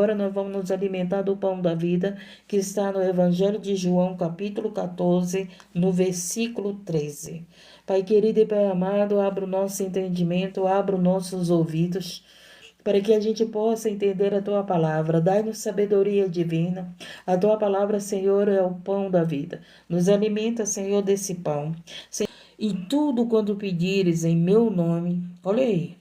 Agora nós vamos nos alimentar do pão da vida, que está no Evangelho de João, capítulo 14, no versículo 13. Pai querido e Pai amado, abra o nosso entendimento, abra os nossos ouvidos, para que a gente possa entender a Tua palavra. Dai-nos sabedoria divina. A Tua palavra, Senhor, é o pão da vida. Nos alimenta, Senhor, desse pão. E tudo quando pedires em meu nome, olha aí,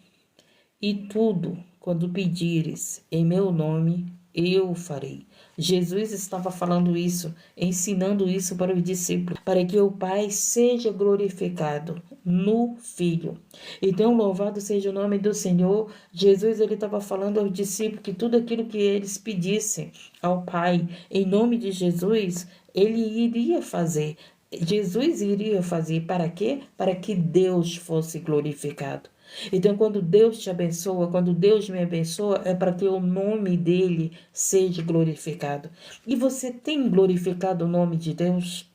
e tudo quando pedires em meu nome, eu farei. Jesus estava falando isso, ensinando isso para os discípulos, para que o Pai seja glorificado no Filho. Então, louvado seja o nome do Senhor. Jesus, ele estava falando aos discípulos que tudo aquilo que eles pedissem ao Pai, em nome de Jesus, ele iria fazer. Jesus iria fazer para quê? Para que Deus fosse glorificado. Então, quando Deus te abençoa, quando Deus me abençoa, é para que o nome dele seja glorificado. E você tem glorificado o nome de Deus?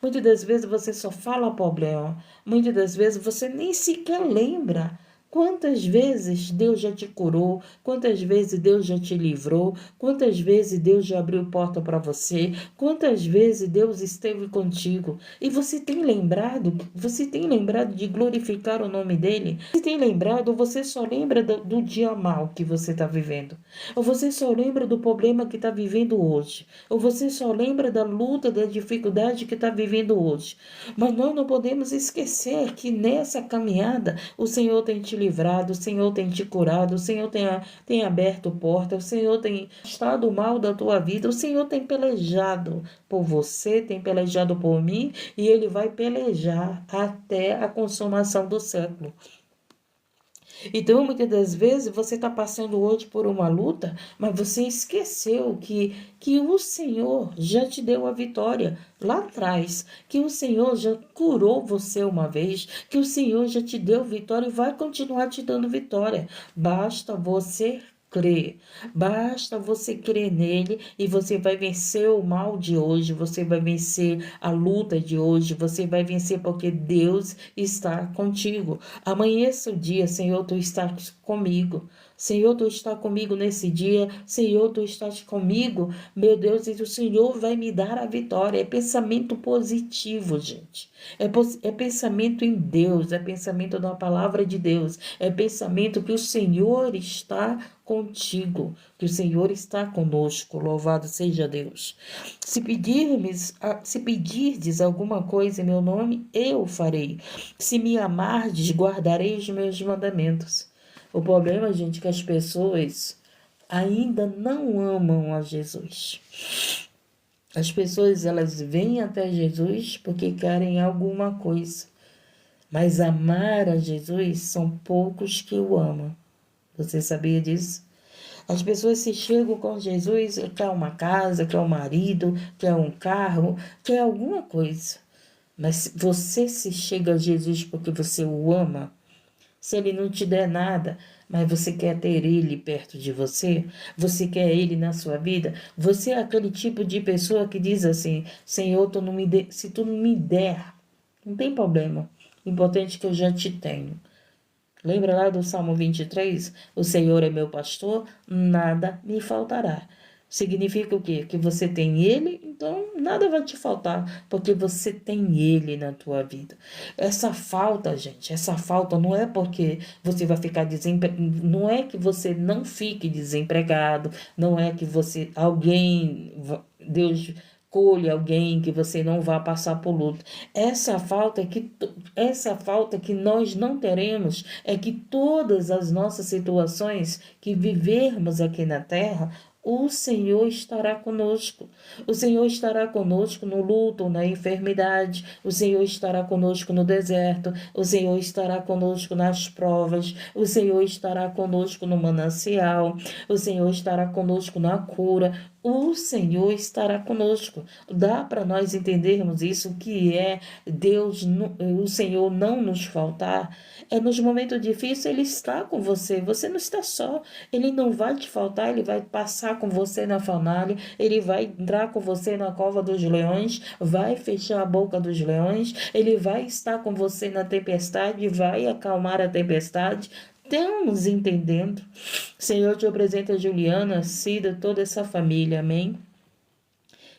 Muitas das vezes você só fala problema. Muitas das vezes você nem sequer lembra. Quantas vezes Deus já te curou? Quantas vezes Deus já te livrou? Quantas vezes Deus já abriu porta para você? Quantas vezes Deus esteve contigo? E você tem lembrado? Você tem lembrado de glorificar o nome dele? Você tem lembrado? Ou você só lembra do dia mal que você está vivendo? Ou você só lembra do problema que está vivendo hoje? Ou você só lembra da luta, da dificuldade que está vivendo hoje? Mas nós não podemos esquecer que nessa caminhada o Senhor tem te livrado, o Senhor tem te curado, o Senhor tem aberto porta, o Senhor tem estado mal da tua vida, o Senhor tem pelejado por você, tem pelejado por mim e Ele vai pelejar até a consumação do século. Então, muitas das vezes, você está passando hoje por uma luta, mas você esqueceu que o Senhor já te deu a vitória lá atrás, que o Senhor já curou você uma vez, que o Senhor já te deu vitória e vai continuar te dando vitória. Basta você crer. Basta você crer nele e você vai vencer o mal de hoje, você vai vencer a luta de hoje, você vai vencer porque Deus está contigo. Amanheça o dia, Senhor, tu estás comigo. Senhor, tu está comigo nesse dia. Senhor, tu estás comigo. Meu Deus, e o Senhor vai me dar a vitória. É pensamento positivo, gente. É pensamento em Deus, é pensamento na palavra de Deus. É pensamento que o Senhor está contigo, que o Senhor está conosco. Louvado seja Deus. Se pedirdes alguma coisa em meu nome, eu farei. Se me amardes, guardarei os meus mandamentos. O problema, gente, é que as pessoas ainda não amam a Jesus. As pessoas, elas vêm até Jesus porque querem alguma coisa. Mas amar a Jesus são poucos que o amam. Você sabia disso? As pessoas se chegam com Jesus, quer uma casa, quer um marido, quer um carro, quer alguma coisa. Mas você se chega a Jesus porque você o ama. Se ele não te der nada, mas você quer ter ele perto de você, você quer ele na sua vida, você é aquele tipo de pessoa que diz assim: Senhor, se tu não me der, não tem problema, o importante é que eu já te tenho. Lembra lá do Salmo 23? O Senhor é meu pastor, nada me faltará. Significa o quê? Que você tem ele, então nada vai te faltar, porque você tem ele na tua vida. Essa falta, gente, essa falta não é porque você vai ficar desempregado, não é que você não fique desempregado, não é que Deus colhe alguém que você não vá passar por luto. Essa falta que nós não teremos é que todas as nossas situações que vivermos aqui na terra, o Senhor estará conosco. O Senhor estará conosco no luto, na enfermidade. O Senhor estará conosco no deserto. O Senhor estará conosco nas provas. O Senhor estará conosco no manancial. O Senhor estará conosco na cura. O Senhor estará conosco. Dá para nós entendermos isso, que é Deus, o Senhor não nos faltar. É nos momentos difíceis Ele está com você. Você não está só. Ele não vai te faltar. Ele vai passar com você na fornalha. Ele vai entrar com você na cova dos leões. Vai fechar a boca dos leões. Ele vai estar com você na tempestade. Vai acalmar a tempestade. Estamos entendendo? Senhor, te apresento a Juliana, a Cida, toda essa família, amém?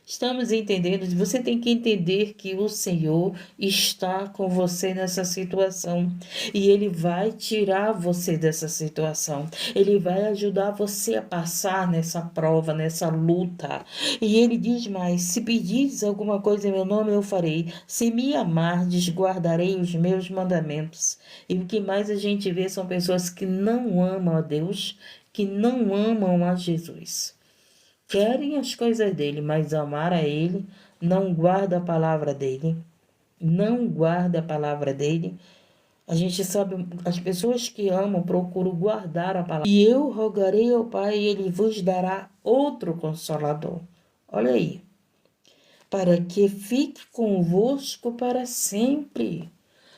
Estamos entendendo, você tem que entender que o Senhor está com você nessa situação e Ele vai tirar você dessa situação. Ele vai ajudar você a passar nessa prova, nessa luta. E Ele diz mais, se pedires alguma coisa em meu nome, eu farei. Se me amardes, guardarei os meus mandamentos. E o que mais a gente vê são pessoas que não amam a Deus, que não amam a Jesus. Querem as coisas dele, mas amar a ele, não guarda a palavra dele, não guarda a palavra dele. A gente sabe, as pessoas que amam procuram guardar a palavra. E eu rogarei ao Pai e ele vos dará outro consolador. Olha aí. Para que fique convosco para sempre.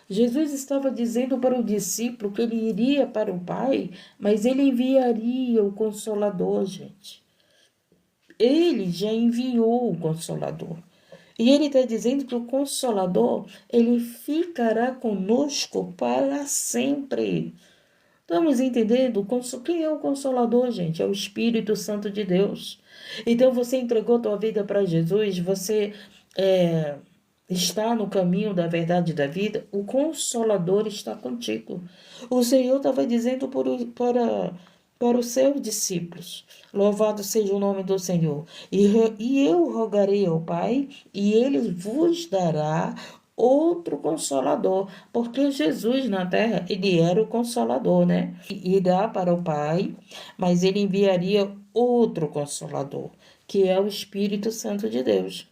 Jesus estava dizendo para o discípulo que ele iria para o Pai, mas ele enviaria o Consolador, gente. Ele já enviou o Consolador. E ele está dizendo que o Consolador, ele ficará conosco para sempre. Estamos entendendo? Quem é o Consolador, gente? É o Espírito Santo de Deus. Então, você entregou tua vida para Jesus, você está no caminho da verdade e da vida, o Consolador está contigo. O Senhor estava dizendo para os seus discípulos, louvado seja o nome do Senhor, e eu rogarei ao Pai, e Ele vos dará outro Consolador, porque Jesus na terra, ele era o Consolador, né? Irá para o Pai, mas ele enviaria outro Consolador, que é o Espírito Santo de Deus.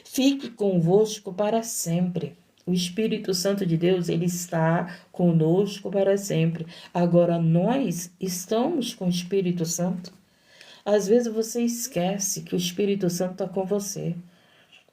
Fique convosco para sempre. O Espírito Santo de Deus, ele está conosco para sempre. Agora, nós estamos com o Espírito Santo. Às vezes você esquece que o Espírito Santo está com você.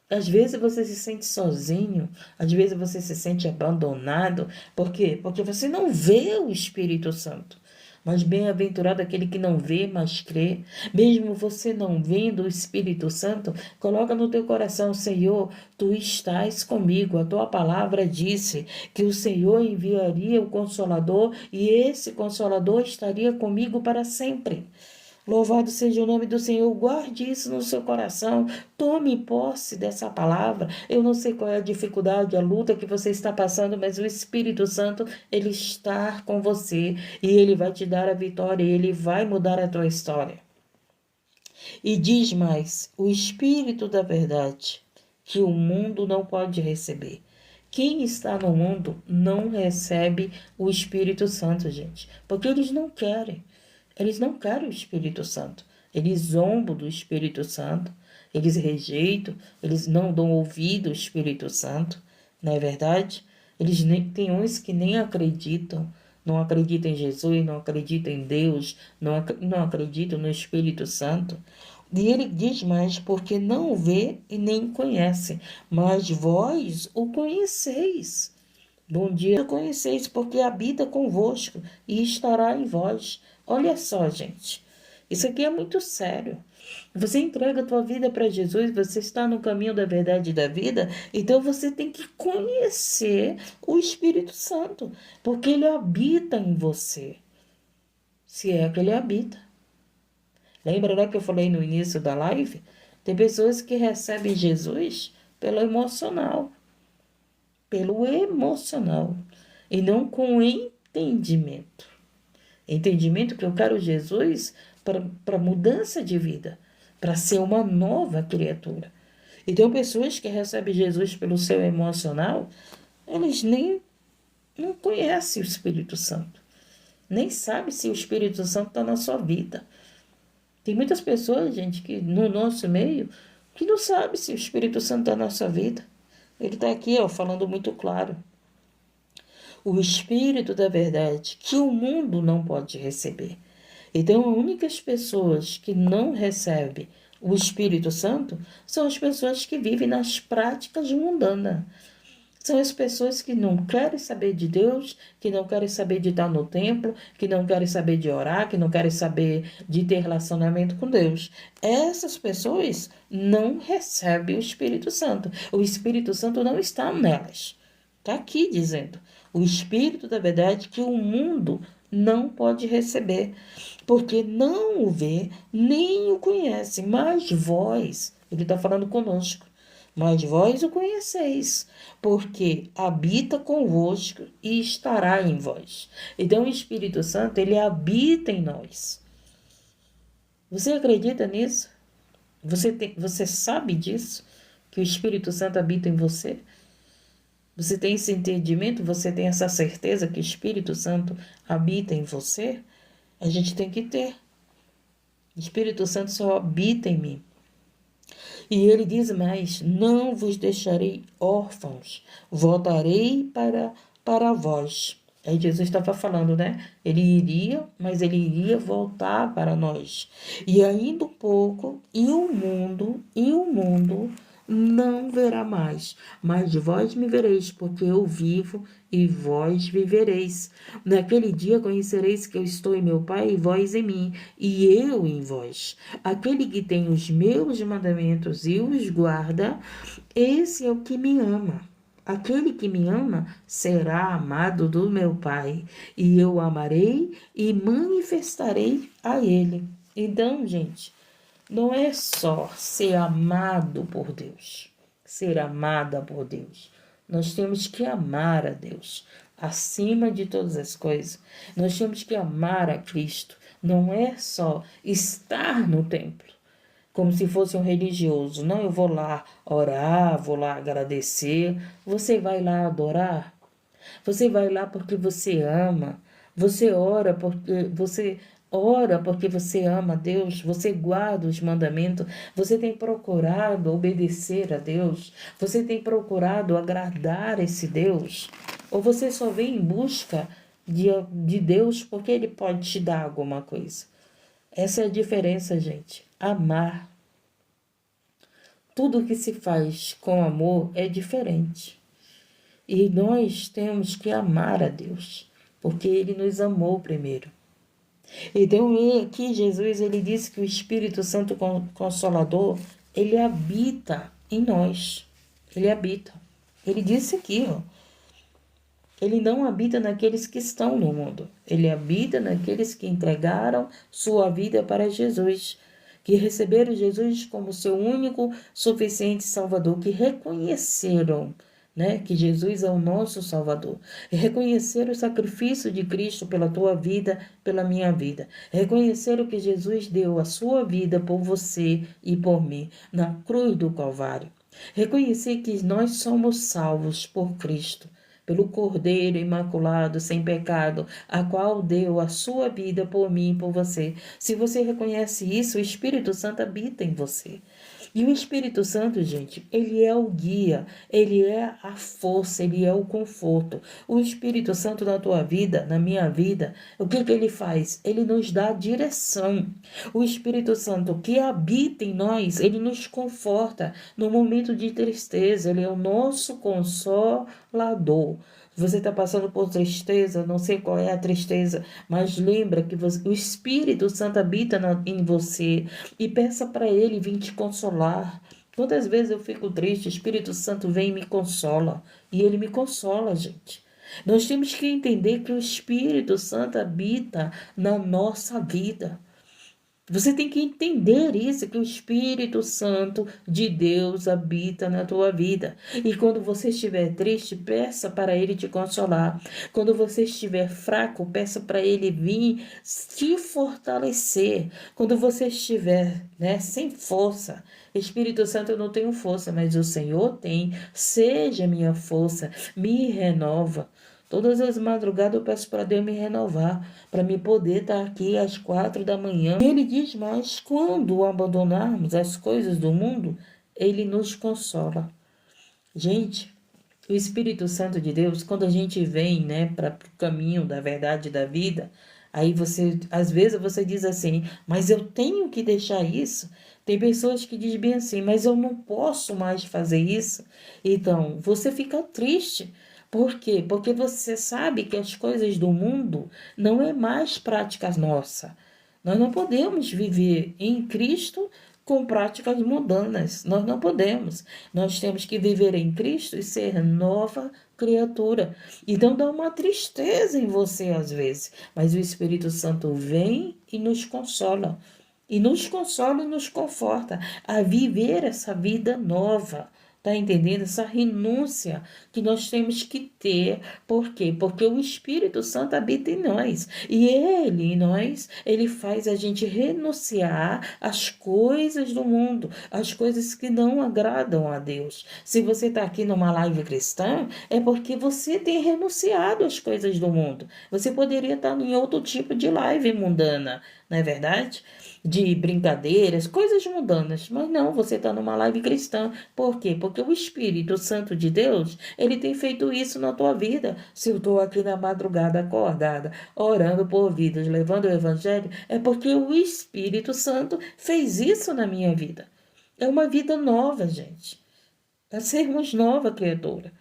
Às vezes você se sente sozinho, às vezes você se sente abandonado. Por quê? Porque você não vê o Espírito Santo. Mas bem-aventurado aquele que não vê, mas crê. Mesmo você não vendo o Espírito Santo, coloca no teu coração, Senhor, tu estás comigo. A tua palavra disse que o Senhor enviaria o Consolador e esse Consolador estaria comigo para sempre. Louvado seja o nome do Senhor, guarde isso no seu coração, tome posse dessa palavra. Eu não sei qual é a dificuldade, a luta que você está passando, mas o Espírito Santo, ele está com você e ele vai te dar a vitória, ele vai mudar a tua história. E diz mais, o Espírito da verdade, que o mundo não pode receber. Quem está no mundo não recebe o Espírito Santo, gente, porque eles não querem. Eles não querem o Espírito Santo. Eles zombam do Espírito Santo. Eles rejeitam. Eles não dão ouvido ao Espírito Santo. Não é verdade? Tem uns que nem acreditam. Não acreditam em Jesus, não acreditam em Deus, não acreditam no Espírito Santo. E ele diz mais, porque não o vê e nem conhece, mas vós o conheceis. Bom dia, conheceis, porque habita convosco e estará em vós. Olha só, gente, isso aqui é muito sério. Você entrega a tua vida para Jesus, você está no caminho da verdade e da vida, então você tem que conhecer o Espírito Santo, porque ele habita em você, se é que ele habita. Lembra, né, que eu falei no início da live? Tem pessoas que recebem Jesus pelo emocional, e não com entendimento. Entendimento que eu quero Jesus para mudança de vida, para ser uma nova criatura. Então, pessoas que recebem Jesus pelo seu emocional, eles nem não conhecem o Espírito Santo. Nem sabem se o Espírito Santo está na sua vida. Tem muitas pessoas, gente, que no nosso meio, que não sabem se o Espírito Santo está na sua vida. Ele está aqui, ó, falando muito claro. O Espírito da verdade, que o mundo não pode receber. Então, as únicas pessoas que não recebem o Espírito Santo são as pessoas que vivem nas práticas mundanas. São as pessoas que não querem saber de Deus, que não querem saber de estar no templo, que não querem saber de orar, que não querem saber de ter relacionamento com Deus. Essas pessoas não recebem o Espírito Santo. O Espírito Santo não está nelas. Está aqui dizendo, o Espírito da verdade que o mundo não pode receber, porque não o vê, nem o conhece. Mas vós, ele está falando conosco, mas vós o conheceis, porque habita convosco e estará em vós. Então o Espírito Santo, ele habita em nós. Você acredita nisso? Você sabe disso? Que o Espírito Santo habita em você? Você tem esse entendimento? Você tem essa certeza que o Espírito Santo habita em você? A gente tem que ter. O Espírito Santo só habita em mim. E ele diz mais: não vos deixarei órfãos, voltarei para vós. Aí Jesus estava falando, né? Ele iria, mas ele iria voltar para nós. E ainda um pouco, e o mundo não verá mais. Mas vós me vereis, porque eu vivo e vós vivereis. Naquele dia conhecereis que eu estou em meu Pai, e vós em mim, e eu em vós. Aquele que tem os meus mandamentos e os guarda, esse é o que me ama. Aquele que me ama será amado do meu Pai, e eu amarei e manifestarei a ele. Então, gente, não é só ser amado por Deus, ser amada por Deus. Nós temos que amar a Deus acima de todas as coisas. Nós temos que amar a Cristo. Não é só estar no templo como se fosse um religioso. Não, eu vou lá orar, vou lá agradecer. Você vai lá adorar? Você vai lá porque você ama. Você ora porque você ama a Deus, você guarda os mandamentos, você tem procurado obedecer a Deus, você tem procurado agradar esse Deus, ou você só vem em busca de Deus porque Ele pode te dar alguma coisa. Essa é a diferença, gente. Amar. Tudo que se faz com amor é diferente. E nós temos que amar a Deus, porque Ele nos amou primeiro. Então, aqui Jesus, ele disse que o Espírito Santo Consolador, ele habita em nós. Ele habita. Ele disse aqui, ó. Ele não habita naqueles que estão no mundo. Ele habita naqueles que entregaram sua vida para Jesus, que receberam Jesus como seu único, suficiente Salvador, que reconheceram, né, que Jesus é o nosso Salvador. Reconhecer o sacrifício de Cristo pela tua vida, pela minha vida. Reconhecer o que Jesus deu a sua vida por você e por mim na cruz do Calvário. Reconhecer que nós somos salvos por Cristo, pelo Cordeiro Imaculado, sem pecado, a qual deu a sua vida por mim e por você. Se você reconhece isso, o Espírito Santo habita em você. E o Espírito Santo, gente, ele é o guia, ele é a força, ele é o conforto. O Espírito Santo na tua vida, na minha vida, o que ele faz? Ele nos dá direção. O Espírito Santo que habita em nós, ele nos conforta no momento de tristeza, ele é o nosso consolador. Você está passando por tristeza, não sei qual é a tristeza, mas lembra que o Espírito Santo habita em você e peça para ele vir te consolar. Quantas vezes eu fico triste, o Espírito Santo vem e me consola. E ele me consola, gente. Nós temos que entender que o Espírito Santo habita na nossa vida. Você tem que entender isso, que o Espírito Santo de Deus habita na tua vida. E quando você estiver triste, peça para Ele te consolar. Quando você estiver fraco, peça para Ele vir te fortalecer. Quando você estiver, sem força, Espírito Santo, eu não tenho força, mas o Senhor tem. Seja minha força, me renova. Todas as madrugadas eu peço para Deus me renovar, para me poder estar aqui às 4 da manhã. E Ele diz mais, quando abandonarmos as coisas do mundo, Ele nos consola. Gente, o Espírito Santo de Deus, quando a gente vem, para o caminho da verdade da vida, aí às vezes você diz assim, mas eu tenho que deixar isso. Tem pessoas que dizem bem assim, mas eu não posso mais fazer isso. Então, você fica triste. Por quê? Porque você sabe que as coisas do mundo não é mais prática nossa. Nós não podemos viver em Cristo com práticas mundanas. Nós não podemos. Nós temos que viver em Cristo e ser nova criatura. Então dá uma tristeza em você às vezes, mas o Espírito Santo vem e nos consola. E nos consola e nos conforta a viver essa vida nova. Tá entendendo? Essa renúncia que nós temos que ter. Por quê? Porque o Espírito Santo habita em nós. E ele, em nós, ele faz a gente renunciar às coisas do mundo, às coisas que não agradam a Deus. Se você está aqui numa live cristã, é porque você tem renunciado às coisas do mundo. Você poderia estar em outro tipo de live mundana, não é verdade? De brincadeiras, coisas mundanas, mas não, você está numa live cristã. Por quê? Porque o Espírito Santo de Deus, ele tem feito isso na tua vida. Se eu estou aqui na madrugada acordada, orando por vidas, levando o Evangelho, é porque o Espírito Santo fez isso na minha vida. É uma vida nova, gente. É sermos nova criatura.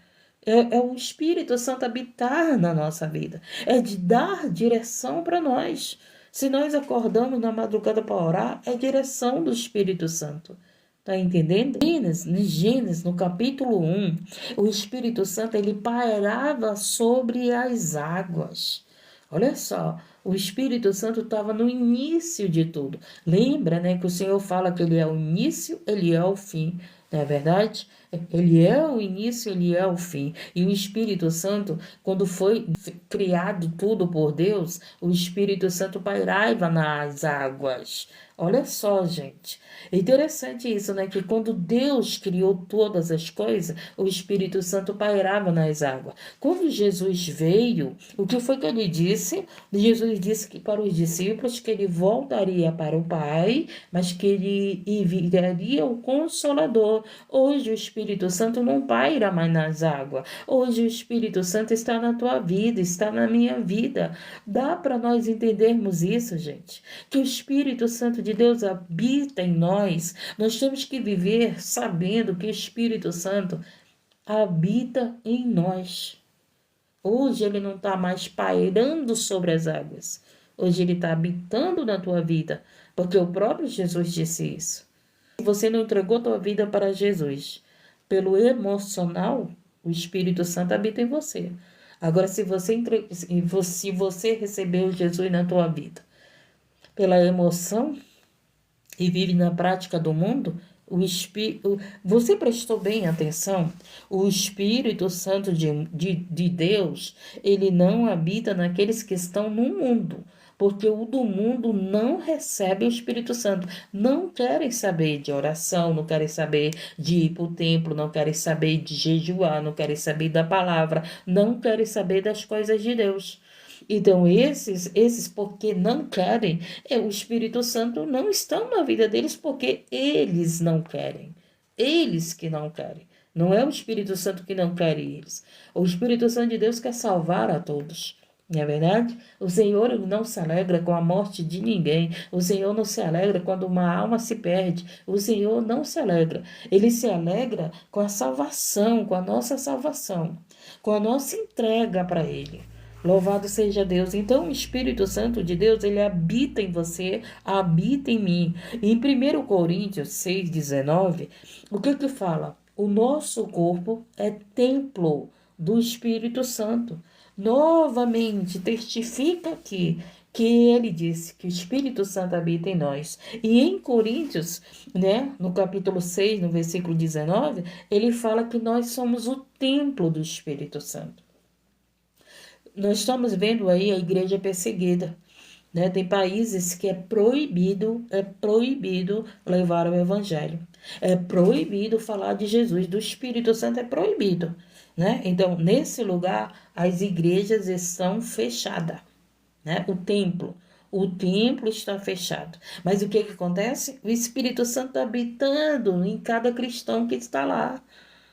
É o Espírito Santo habitar na nossa vida. É de dar direção para nós. Se nós acordamos na madrugada para orar, é direção do Espírito Santo. Está entendendo? Gênesis, no capítulo 1, o Espírito Santo ele pairava sobre as águas. Olha só, o Espírito Santo estava no início de tudo. Lembra, né, que o Senhor fala que ele é o início, ele é o fim. Não é verdade? Ele é o início, ele é o fim. E o Espírito Santo, quando foi criado tudo por Deus, o Espírito Santo pairava nas águas. Olha só, gente. É interessante isso, né? Que quando Deus criou todas as coisas, o Espírito Santo pairava nas águas. Quando Jesus veio, o que foi que ele disse? Jesus disse que para os discípulos que ele voltaria para o Pai, mas que ele enviaria o Consolador. Hoje o Espírito Santo não paira mais nas águas. Hoje o Espírito Santo está na tua vida, está na minha vida. Dá para nós entendermos isso, gente? Que o Espírito Santo de Deus habita em nós. Nós temos que viver sabendo que o Espírito Santo habita em nós. Hoje ele não está mais pairando sobre as águas. Hoje ele está habitando na tua vida, porque o próprio Jesus disse isso. Se você não entregou a tua vida para Jesus, pelo emocional, o Espírito Santo habita em você. Agora, se você recebeu Jesus na tua vida pela emoção e vive na prática do mundo, você prestou bem atenção? O Espírito Santo de Deus, ele não habita naqueles que estão no mundo, porque o do mundo não recebe o Espírito Santo. Não querem saber de oração, não querem saber de ir para o templo, não querem saber de jejuar, não querem saber da palavra, não querem saber das coisas de Deus. Então, esses porque não querem, o Espírito Santo não está na vida deles porque eles não querem. Eles que não querem. Não é o Espírito Santo que não quer eles. O Espírito Santo de Deus quer salvar a todos. Não é verdade? O Senhor não se alegra com a morte de ninguém. O Senhor não se alegra quando uma alma se perde. O Senhor não se alegra. Ele se alegra com a salvação, com a nossa salvação, com a nossa entrega para Ele. Louvado seja Deus. Então, o Espírito Santo de Deus, ele habita em você, habita em mim. E em 1 Coríntios 6,19, o que fala? O nosso corpo é templo do Espírito Santo. Novamente, testifica aqui que ele disse que o Espírito Santo habita em nós. E em Coríntios, né, no capítulo 6, no versículo 19, ele fala que nós somos o templo do Espírito Santo. Nós estamos vendo aí a igreja perseguida, né? Tem países que é proibido levar o evangelho. É proibido falar de Jesus, do Espírito Santo é proibido, né? Então, nesse lugar, as igrejas estão fechadas, né? O templo está fechado. Mas o que acontece? O Espírito Santo está habitando em cada cristão que está lá.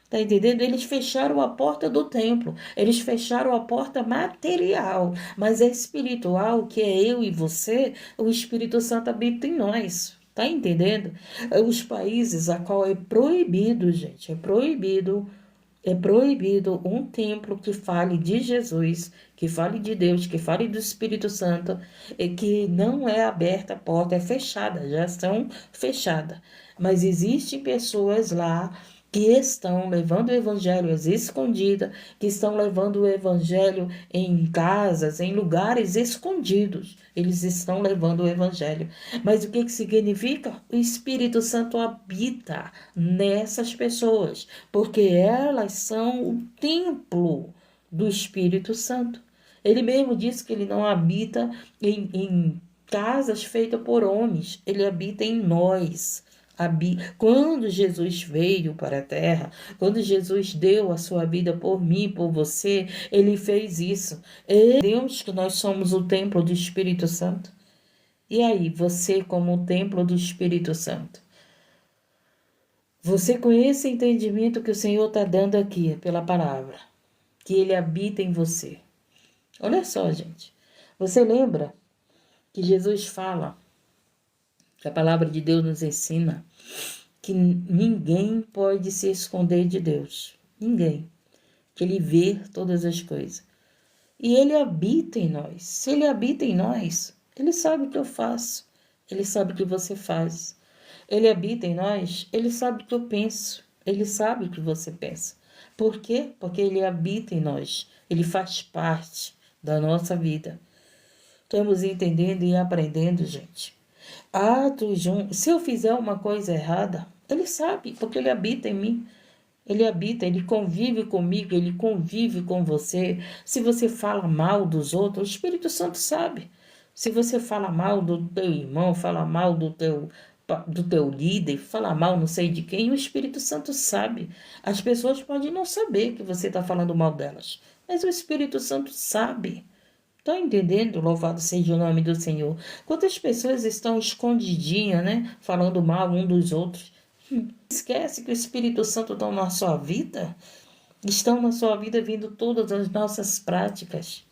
Tá entendendo? Eles fecharam a porta do templo, eles fecharam a porta material, mas a espiritual, que é eu e você, o Espírito Santo habita em nós. Tá entendendo? Os países a qual é proibido, gente, é proibido É proibido um templo que fale de Jesus, que fale de Deus, que fale do Espírito Santo, e que não é aberta a porta, é fechada, já estão fechadas. Mas existem pessoas lá que estão levando o evangelho às escondidas, que estão levando o evangelho em casas, em lugares escondidos. Eles estão levando o evangelho. Mas o que significa? O Espírito Santo habita nessas pessoas, porque elas são o templo do Espírito Santo. Ele mesmo disse que ele não habita em casas feitas por homens, ele habita em nós. Quando Jesus veio para a terra, quando Jesus deu a sua vida por mim, por você, ele fez isso. Deus que nós somos o templo do Espírito Santo. E aí, você como o templo do Espírito Santo? Você com esse entendimento que o Senhor está dando aqui pela palavra, que ele habita em você. Olha só, gente. Você lembra que Jesus fala, que a palavra de Deus nos ensina, que ninguém pode se esconder de Deus. Ninguém. Que ele vê todas as coisas. E ele habita em nós. Se ele habita em nós, ele sabe o que eu faço. Ele sabe o que você faz. Ele habita em nós, ele sabe o que eu penso. Ele sabe o que você pensa. Por quê? Porque ele habita em nós. Ele faz parte da nossa vida. Estamos entendendo e aprendendo, gente. Se eu fizer uma coisa errada, ele sabe, porque ele habita em mim. Ele habita, ele convive comigo, ele convive com você. Se você fala mal dos outros, o Espírito Santo sabe. Se você fala mal do teu irmão, fala mal do teu líder, fala mal não sei de quem, o Espírito Santo sabe. As pessoas podem não saber que você está falando mal delas, mas o Espírito Santo sabe. Está entendendo? Louvado seja o nome do Senhor. Quantas pessoas estão escondidinhas, né? Falando mal um dos outros. Esquece que o Espírito Santo está na sua vida. Estão na sua vida vindo todas as nossas práticas.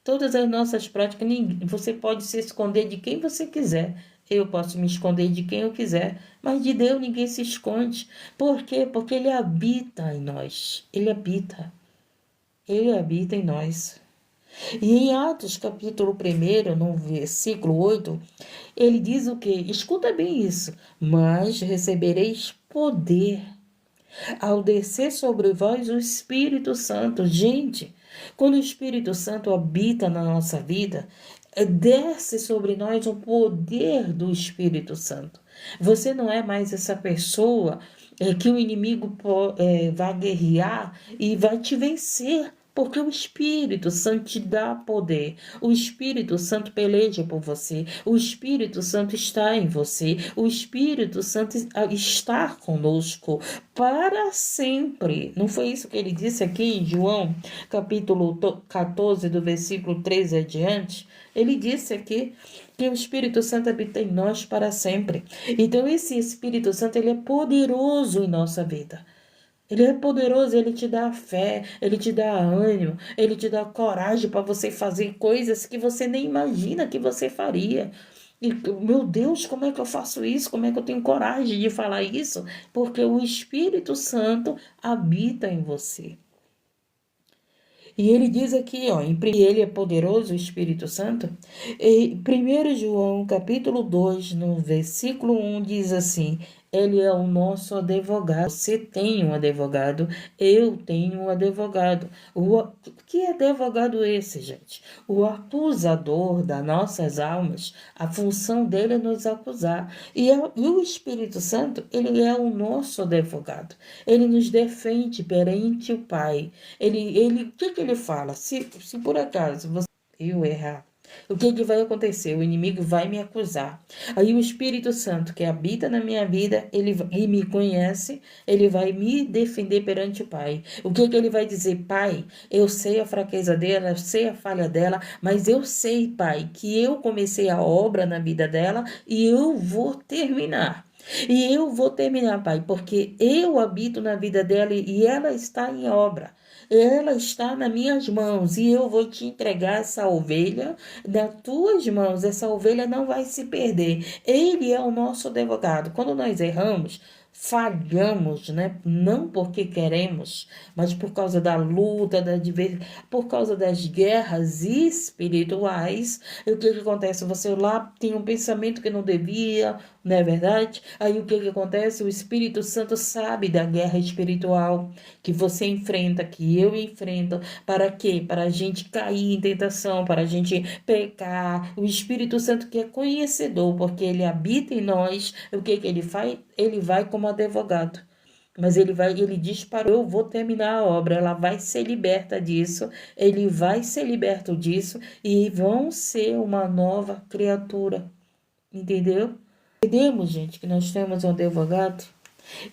Todas as nossas práticas. Você pode se esconder de quem você quiser. Eu posso me esconder de quem eu quiser. Mas de Deus ninguém se esconde. Por quê? Porque Ele habita em nós. Ele habita. Ele habita em nós. E em Atos, capítulo 1, no versículo 8, ele diz o quê? Escuta bem isso. Mas recebereis poder ao descer sobre vós o Espírito Santo. Gente, quando o Espírito Santo habita na nossa vida, desce sobre nós o poder do Espírito Santo. Você não é mais essa pessoa que o inimigo vai guerrear e vai te vencer. Porque o Espírito Santo te dá poder. O Espírito Santo peleja por você. O Espírito Santo está em você. O Espírito Santo está conosco para sempre. Não foi isso que ele disse aqui em João, capítulo 14, do versículo 13 adiante? Ele disse aqui que o Espírito Santo habita em nós para sempre. Então esse Espírito Santo, ele é poderoso em nossa vida. Ele é poderoso, ele te dá fé, ele te dá ânimo, ele te dá coragem para você fazer coisas que você nem imagina que você faria. E, meu Deus, como é que eu faço isso? Como é que eu tenho coragem de falar isso? Porque o Espírito Santo habita em você. E ele diz aqui, ó, ele é poderoso, o Espírito Santo. E 1 João, capítulo 2, no versículo 1, diz assim: ele é o nosso advogado. Você tem um advogado, eu tenho um advogado. Que advogado é esse, gente? O acusador das nossas almas, a função dele é nos acusar. E o Espírito Santo, ele é o nosso advogado. Ele nos defende perante o Pai. O que ele fala? Se por acaso eu errar, o que vai acontecer? O inimigo vai me acusar. Aí o Espírito Santo, que habita na minha vida, ele me conhece, ele vai me defender perante o Pai. O que ele vai dizer? Pai, eu sei a fraqueza dela, eu sei a falha dela, mas eu sei, Pai, que eu comecei a obra na vida dela e eu vou terminar. E eu vou terminar, Pai, porque eu habito na vida dela e ela está em obra. Ela está nas minhas mãos e eu vou te entregar essa ovelha nas tuas mãos. Essa ovelha não vai se perder. Ele é o nosso advogado. Quando nós erramos, falhamos, né? Não porque queremos, mas por causa da luta, por causa das guerras espirituais. E o que que acontece? Você lá tem um pensamento que não devia, não é verdade? Aí o que que acontece? O Espírito Santo sabe da guerra espiritual que você enfrenta, que eu enfrento. Para quê? Para a gente cair em tentação, para a gente pecar. O Espírito Santo que é conhecedor, porque ele habita em nós. O que que ele faz? Ele vai como advogado. Mas ele diz para eu vou terminar a obra, ela vai ser liberta disso, ele vai ser liberto disso e vão ser uma nova criatura. Entendeu? Entendemos, gente, que nós temos um advogado?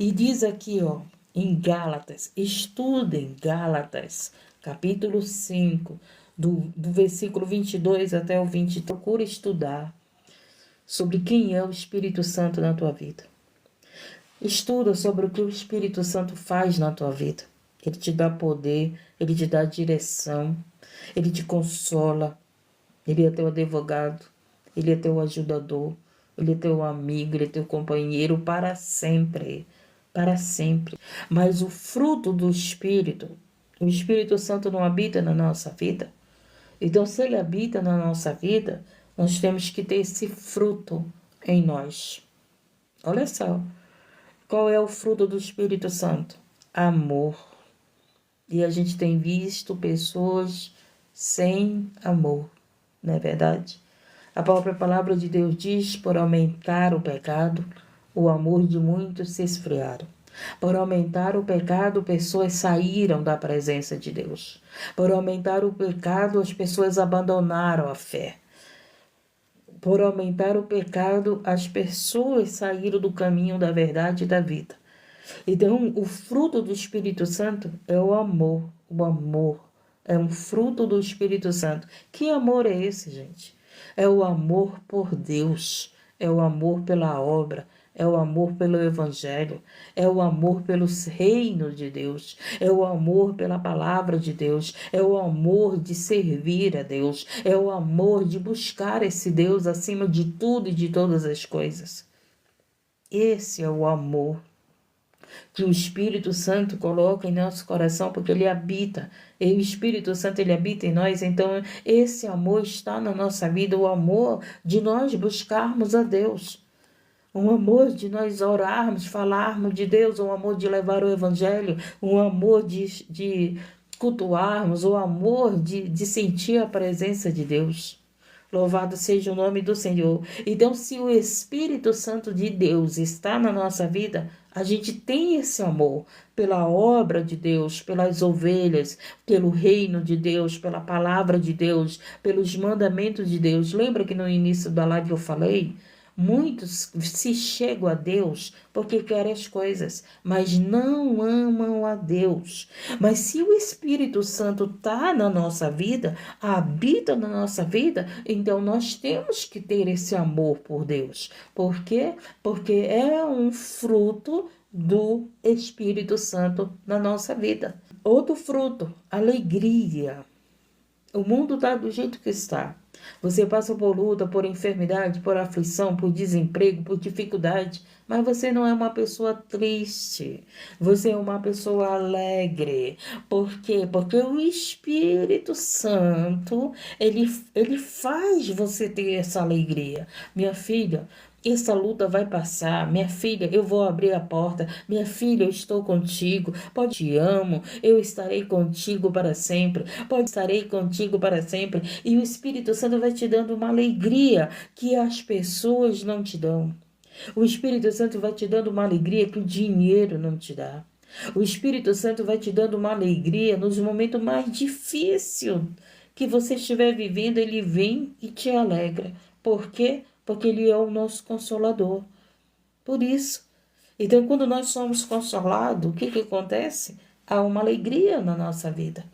E diz aqui, ó, em Gálatas, estudem Gálatas, capítulo 5, do versículo 22 até o 20. Procura estudar sobre quem é o Espírito Santo na tua vida. Estuda sobre o que o Espírito Santo faz na tua vida. Ele te dá poder, ele te dá direção, ele te consola, ele é teu advogado, ele é teu ajudador, ele é teu amigo, ele é teu companheiro para sempre, para sempre. Mas o fruto do Espírito, o Espírito Santo não habita na nossa vida. Então, se ele habita na nossa vida, nós temos que ter esse fruto em nós. Olha só. Qual é o fruto do Espírito Santo? Amor. E a gente tem visto pessoas sem amor, não é verdade? A própria palavra de Deus diz: por aumentar o pecado, o amor de muitos se esfriaram. Por aumentar o pecado, pessoas saíram da presença de Deus. Por aumentar o pecado, as pessoas abandonaram a fé. Por aumentar o pecado, as pessoas saíram do caminho da verdade e da vida. Então, o fruto do Espírito Santo é o amor. O amor é um fruto do Espírito Santo. Que amor é esse, gente? É o amor por Deus, é o amor pela obra, é o amor pelo Evangelho, é o amor pelos reinos de Deus, é o amor pela palavra de Deus, é o amor de servir a Deus, é o amor de buscar esse Deus acima de tudo e de todas as coisas. Esse é o amor que o Espírito Santo coloca em nosso coração, porque ele habita, e o Espírito Santo ele habita em nós, então esse amor está na nossa vida, o amor de nós buscarmos a Deus. Um amor de nós orarmos, falarmos de Deus, um amor de levar o Evangelho, um amor de cultuarmos, o amor de sentir a presença de Deus. Louvado seja o nome do Senhor. Então, se o Espírito Santo de Deus está na nossa vida, a gente tem esse amor pela obra de Deus, pelas ovelhas, pelo reino de Deus, pela palavra de Deus, pelos mandamentos de Deus. Lembra que no início da live eu falei? Muitos se chegam a Deus porque querem as coisas, mas não amam a Deus. Mas se o Espírito Santo está na nossa vida, habita na nossa vida, então nós temos que ter esse amor por Deus. Por quê? Porque é um fruto do Espírito Santo na nossa vida. Outro fruto, alegria. O mundo está do jeito que está. Você passa por luta, por enfermidade, por aflição, por desemprego, por dificuldade, mas você não é uma pessoa triste. Você é uma pessoa alegre. Por quê? Porque o Espírito Santo, ele faz você ter essa alegria. Minha filha, essa luta vai passar. Minha filha, eu vou abrir a porta. Minha filha, eu estou contigo. Pode, te amo. Eu estarei contigo para sempre. Estarei contigo para sempre. E o Espírito Santo vai te dando uma alegria que as pessoas não te dão. O Espírito Santo vai te dando uma alegria que o dinheiro não te dá. O Espírito Santo vai te dando uma alegria nos momentos mais difíceis que você estiver vivendo. Ele vem e te alegra. Por quê? Porque ele é o nosso consolador. Por isso. Então, quando nós somos consolados, o que acontece? Há uma alegria na nossa vida.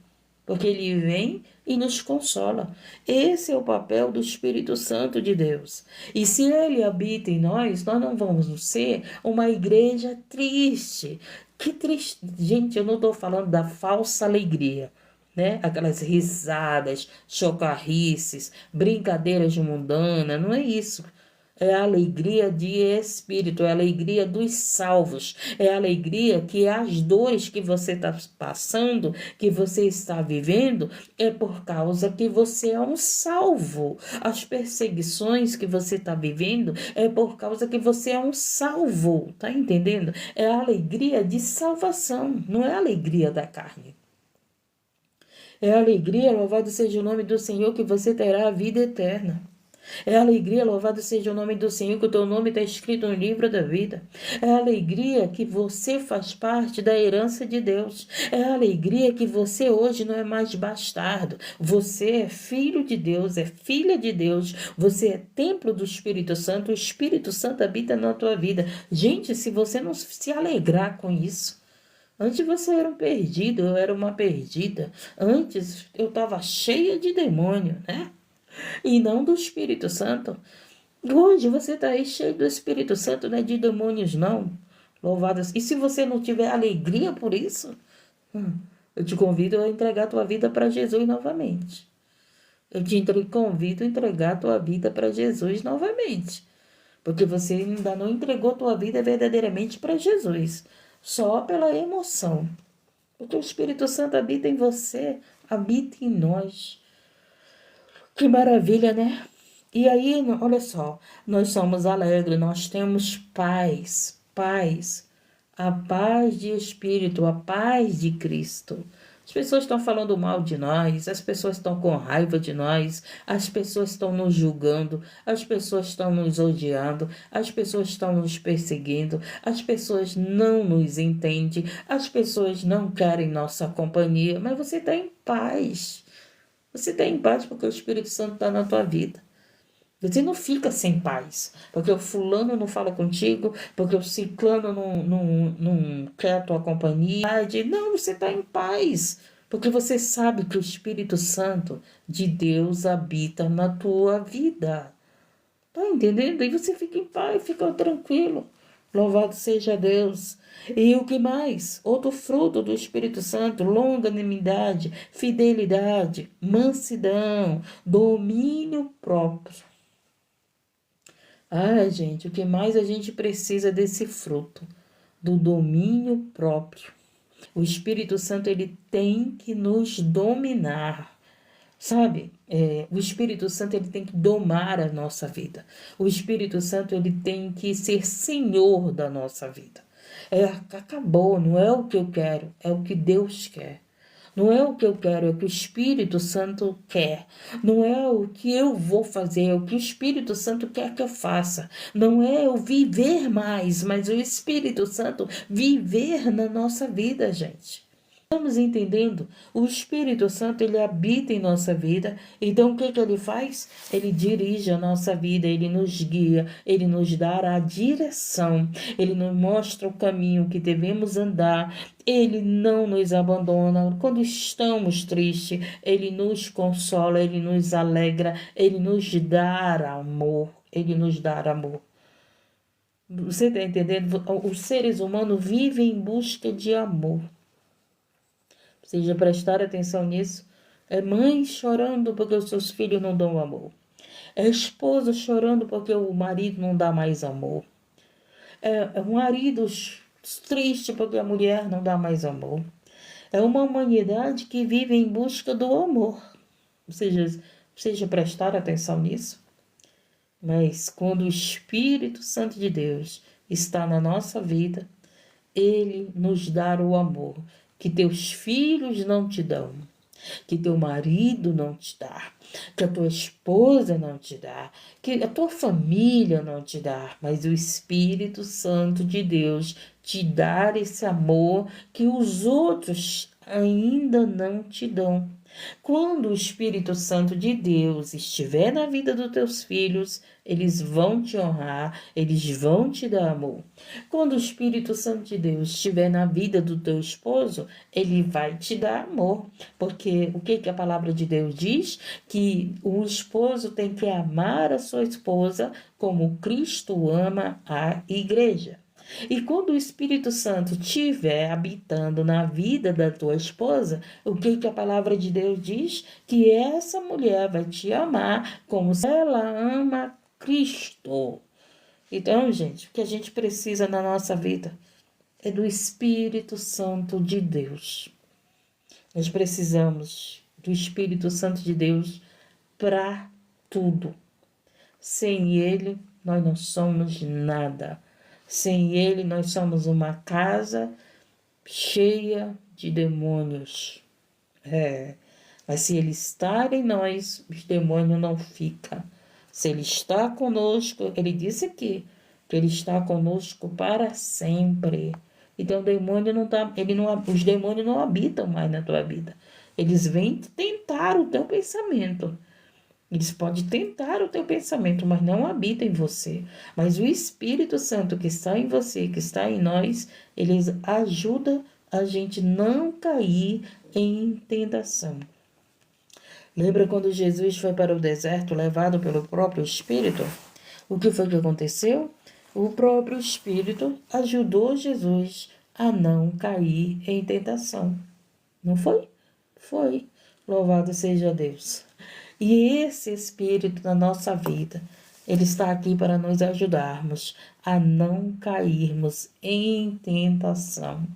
Porque ele vem e nos consola. Esse é o papel do Espírito Santo de Deus. E se ele habita em nós, nós não vamos ser uma igreja triste. Que triste. Gente, eu não estou falando da falsa alegria, né? Aquelas risadas, chocarrices, brincadeiras mundanas, não é isso. É a alegria de espírito, é a alegria dos salvos, é a alegria que as dores que você está passando, que você está vivendo, é por causa que você é um salvo. As perseguições que você está vivendo é por causa que você é um salvo, tá entendendo? É a alegria de salvação, não é a alegria da carne. É a alegria, louvado seja o nome do Senhor, que você terá a vida eterna. É a alegria, louvado seja o nome do Senhor, que o teu nome está escrito no livro da vida. É a alegria que você faz parte da herança de Deus. É a alegria que você hoje não é mais bastardo. Você é filho de Deus, é filha de Deus. Você é templo do Espírito Santo. O Espírito Santo habita na tua vida. Gente, se você não se alegrar com isso, antes você era um perdido, eu era uma perdida. Antes eu estava cheia de demônio, né? E não do Espírito Santo. Hoje você está aí cheio do Espírito Santo, não é de demônios, não. Louvados. E se você não tiver alegria por isso, eu te convido a entregar a tua vida para Jesus novamente. Eu te convido a entregar a tua vida para Jesus novamente. Porque você ainda não entregou a tua vida verdadeiramente para Jesus. Só pela emoção. Porque o Espírito Santo habita em você, habita em nós. Que maravilha, né? E aí, olha só, nós somos alegres, nós temos paz, a paz de Espírito, a paz de Cristo. As pessoas estão falando mal de nós, as pessoas estão com raiva de nós, as pessoas estão nos julgando, as pessoas estão nos odiando, as pessoas estão nos perseguindo, as pessoas não nos entendem, as pessoas não querem nossa companhia, mas você está em paz. Você está em paz porque o Espírito Santo está na tua vida. Você não fica sem paz, porque o fulano não fala contigo, porque o ciclano não quer a tua companhia. Não, você está em paz, porque você sabe que o Espírito Santo de Deus habita na tua vida. Tá entendendo? E você fica em paz, fica tranquilo. Louvado seja Deus. E o que mais? Outro fruto do Espírito Santo: longanimidade, fidelidade, mansidão, domínio próprio. Gente, o que mais a gente precisa desse fruto? Do domínio próprio. O Espírito Santo, ele tem que nos dominar. Sabe, o Espírito Santo, ele tem que domar a nossa vida. O Espírito Santo, ele tem que ser senhor da nossa vida. Acabou, não é o que eu quero, é o que Deus quer. Não é o que eu quero, é o que o Espírito Santo quer. Não é o que eu vou fazer, é o que o Espírito Santo quer que eu faça. Não é eu viver mais, mas o Espírito Santo viver na nossa vida, gente. Estamos entendendo? O Espírito Santo, ele habita em nossa vida. Então, o que ele faz? Ele dirige a nossa vida, ele nos guia, ele nos dá a direção, ele nos mostra o caminho que devemos andar, ele não nos abandona. Quando estamos tristes, ele nos consola, ele nos alegra, ele nos dá amor, ele nos dá amor. Você está entendendo? Os seres humanos vivem em busca de amor. Seja prestar atenção nisso. É mãe chorando porque os seus filhos não dão amor. É esposa chorando porque o marido não dá mais amor. É um marido triste porque a mulher não dá mais amor. É uma humanidade que vive em busca do amor. Seja prestar atenção nisso. Mas quando o Espírito Santo de Deus está na nossa vida, ele nos dá o amor que teus filhos não te dão, que teu marido não te dá, que a tua esposa não te dá, que a tua família não te dá, mas o Espírito Santo de Deus te dá esse amor que os outros ainda não te dão. Quando o Espírito Santo de Deus estiver na vida dos teus filhos, eles vão te honrar, eles vão te dar amor. Quando o Espírito Santo de Deus estiver na vida do teu esposo, ele vai te dar amor. Porque o que a palavra de Deus diz? Que o esposo tem que amar a sua esposa como Cristo ama a igreja. E quando o Espírito Santo estiver habitando na vida da tua esposa, o que a palavra de Deus diz? Que essa mulher vai te amar como se ela ama Cristo. Então, gente, o que a gente precisa na nossa vida é do Espírito Santo de Deus. Nós precisamos do Espírito Santo de Deus para tudo. Sem Ele, nós não somos nada. Sem Ele, nós somos uma casa cheia de demônios. Mas se Ele está em nós, os demônios não ficam. Se Ele está conosco, Ele disse aqui que Ele está conosco para sempre. Então o demônio não tá, os demônios não habitam mais na tua vida. Eles vêm tentar o teu pensamento. Eles podem tentar o teu pensamento, mas não habitam em você. Mas o Espírito Santo que está em você, que está em nós, eles ajudam a gente não cair em tentação. Lembra quando Jesus foi para o deserto levado pelo próprio Espírito? O que foi que aconteceu? O próprio Espírito ajudou Jesus a não cair em tentação. Não foi? Foi. Louvado seja Deus. E esse Espírito na nossa vida, ele está aqui para nos ajudarmos a não cairmos em tentação,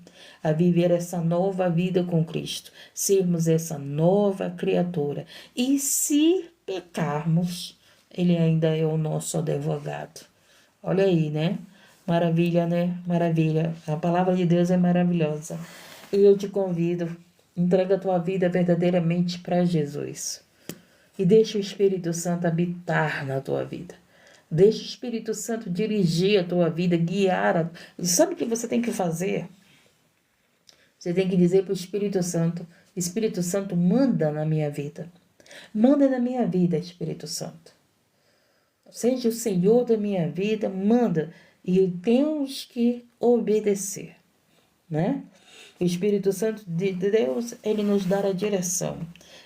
a viver essa nova vida com Cristo, sermos essa nova criatura. E se pecarmos, ele ainda é o nosso advogado. Olha aí, né? Maravilha, né? Maravilha. A palavra de Deus é maravilhosa. E eu te convido, entrega a tua vida verdadeiramente para Jesus. E deixa o Espírito Santo habitar na tua vida. Deixa o Espírito Santo dirigir a tua vida, guiar. Sabe o que você tem que fazer? Você tem que dizer para o Espírito Santo, manda na minha vida. Manda na minha vida, Espírito Santo. Seja o Senhor da minha vida, manda. E temos que obedecer, né? O Espírito Santo de Deus, ele nos dá a direção.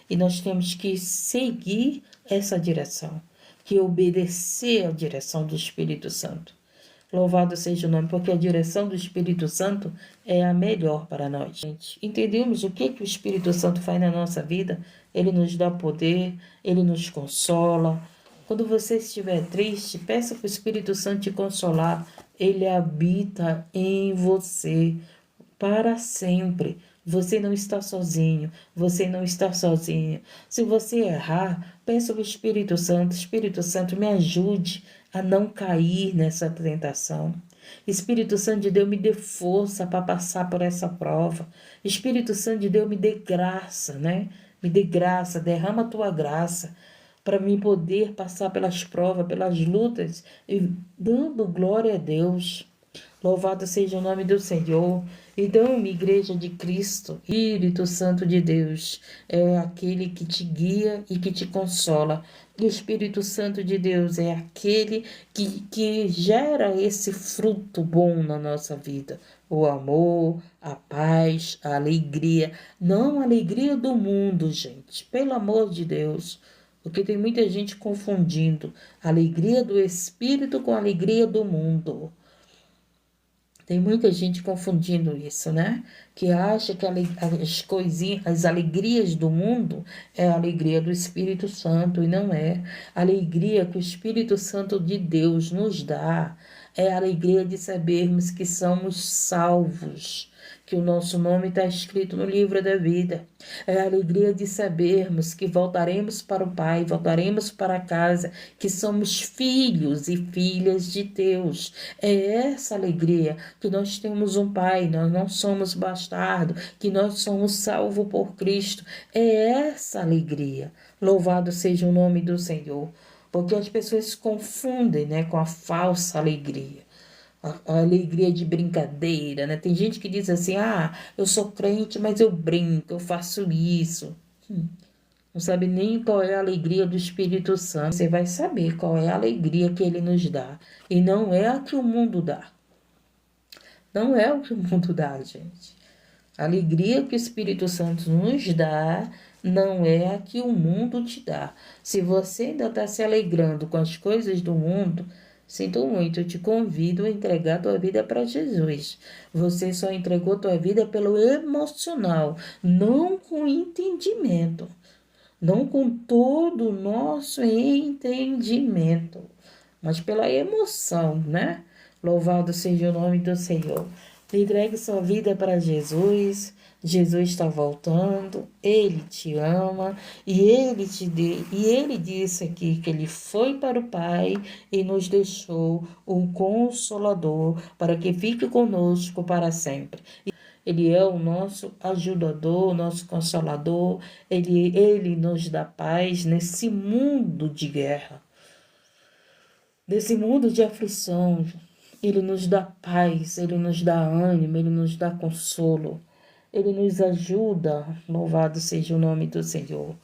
E nós temos que seguir essa direção, que obedecer à direção do Espírito Santo. Louvado seja o nome, porque a direção do Espírito Santo é a melhor para nós. Gente, entendemos o que o Espírito Santo faz na nossa vida? Ele nos dá poder, ele nos consola. Quando você estiver triste, peça para o Espírito Santo te consolar. Ele habita em você para sempre. Você não está sozinho, você não está sozinha. Se você errar, peça ao Espírito Santo, me ajude a não cair nessa tentação. Espírito Santo de Deus, me dê força para passar por essa prova. Espírito Santo de Deus, me dê graça, né? Me dê graça, derrama a tua graça para mim poder passar pelas provas, pelas lutas e dando glória a Deus. Louvado seja o nome do Senhor. Então, Igreja de Cristo, Espírito Santo de Deus, é aquele que te guia e que te consola. E o Espírito Santo de Deus é aquele que gera esse fruto bom na nossa vida. O amor, a paz, a alegria. Não a alegria do mundo, gente. Pelo amor de Deus. Porque tem muita gente confundindo a alegria do Espírito com a alegria do mundo. Tem muita gente confundindo isso, né? Que acha que as coisinhas, as alegrias do mundo é a alegria do Espírito Santo, e não é. A alegria que o Espírito Santo de Deus nos dá é a alegria de sabermos que somos salvos, que o nosso nome está escrito no livro da vida. É a alegria de sabermos que voltaremos para o Pai, voltaremos para casa, que somos filhos e filhas de Deus. É essa alegria que nós temos um Pai, nós não somos bastardos, que nós somos salvos por Cristo. É essa alegria. Louvado seja o nome do Senhor. Porque as pessoas se confundem, né, com a falsa alegria. A alegria de brincadeira, né? Tem gente que diz assim, eu sou crente, mas eu brinco, eu faço isso. Não sabe nem qual é a alegria do Espírito Santo. Você vai saber qual é a alegria que ele nos dá. E não é a que o mundo dá. Não é o que o mundo dá, gente. A alegria que o Espírito Santo nos dá não é a que o mundo te dá. Se você ainda está se alegrando com as coisas do mundo, sinto muito, eu te convido a entregar a tua vida para Jesus. Você só entregou a tua vida pelo emocional, não com entendimento, não com todo o nosso entendimento. mas pela emoção, né? Louvado seja o nome do Senhor. Entregue sua vida para Jesus. Jesus está voltando, Ele te ama e Ele disse aqui que Ele foi para o Pai e nos deixou um Consolador para que fique conosco para sempre. Ele é o nosso ajudador, nosso consolador. Ele nos dá paz nesse mundo de guerra, nesse mundo de aflição. Ele nos dá paz, Ele nos dá ânimo, Ele nos dá consolo. Ele nos ajuda, louvado seja o nome do Senhor.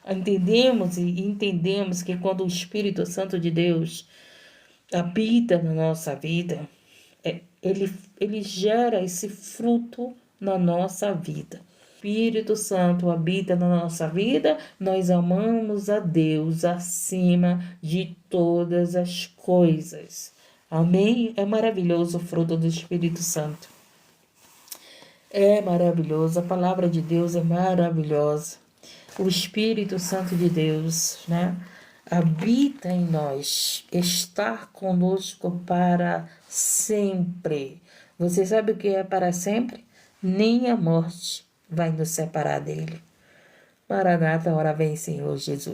Entendemos que quando o Espírito Santo de Deus habita na nossa vida, ele gera esse fruto na nossa vida. Espírito Santo habita na nossa vida, nós amamos a Deus acima de todas as coisas. Amém? É maravilhoso o fruto do Espírito Santo. É maravilhoso, a palavra de Deus é maravilhosa. O Espírito Santo de Deus, né, habita em nós, está conosco para sempre. Você sabe o que é para sempre? Nem a morte vai nos separar dele. Maranata, ora vem, Senhor Jesus.